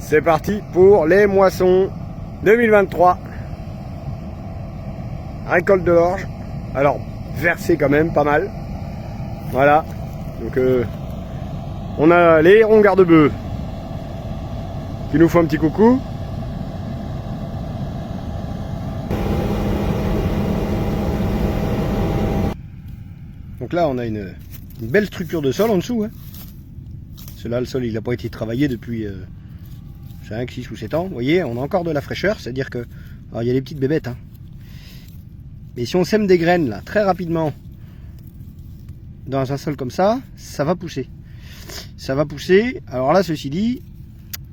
C'est parti pour les moissons 2023. Récolte de l'orge. Alors, versé quand même, pas mal. Voilà. Donc, on a les hérons garde-bœufs qui nous font un petit coucou. Donc là, on a une belle structure de sol en dessous. Hein. Là, le sol, il n'a pas été travaillé depuis 5, 6 ou 7 ans. Vous voyez, on a encore de la fraîcheur. C'est-à-dire que... Alors, il y a des petites bébêtes. Hein. Mais si on sème des graines, là, très rapidement, dans un sol comme ça, ça va pousser. Ça va pousser. Alors là, ceci dit,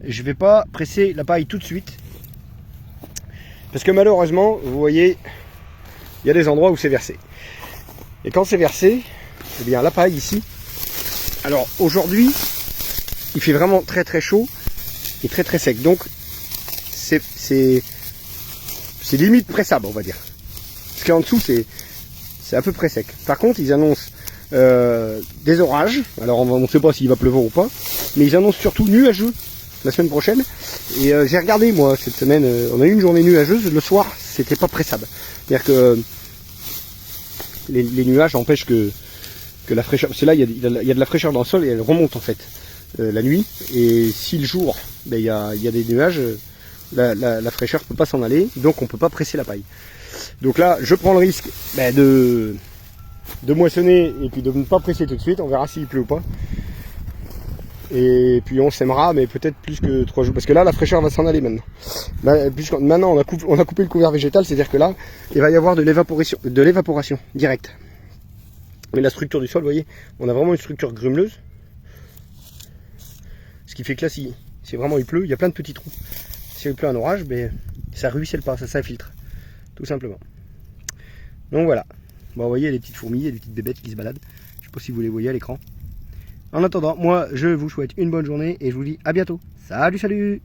je ne vais pas presser la paille tout de suite. Parce que malheureusement, vous voyez, il y a des endroits où c'est versé. Et quand c'est versé, eh bien la paille ici. Alors aujourd'hui, il fait vraiment très très chaud et très très sec. Donc c'est limite pressable, on va dire. Parce qu'en dessous c'est à peu près sec. Par contre, ils annoncent des orages. Alors on ne sait pas s'il va pleuvoir ou pas, mais ils annoncent surtout nuageux la semaine prochaine. Et j'ai regardé moi cette semaine, on a eu une journée nuageuse. Le soir, c'était pas pressable. C'est-à-dire que les nuages empêchent que la fraîcheur, parce que là il y a de la fraîcheur dans le sol et elle remonte en fait la nuit, et si le jour ben, il y a des nuages, la fraîcheur peut pas s'en aller, donc on peut pas presser la paille. Donc là je prends le risque ben, de moissonner et puis de ne pas presser tout de suite, on verra s'il pleut ou pas, et puis on sèmera, mais peut-être plus que 3 jours, parce que là la fraîcheur va s'en aller maintenant. Là, maintenant on a coupé le couvert végétal, c'est à dire que là il va y avoir de l'évaporation directe. Mais la structure du sol, vous voyez, on a vraiment une structure grumeleuse. Ce qui fait que là, si vraiment il pleut, il y a plein de petits trous. Si il pleut un orage, ben, ça ruisselle pas, ça s'infiltre. Tout simplement. Donc voilà. Bon, vous voyez les petites fourmis et les petites bébêtes qui se baladent. Je ne sais pas si vous les voyez à l'écran. En attendant, moi, je vous souhaite une bonne journée et je vous dis à bientôt. Salut, salut!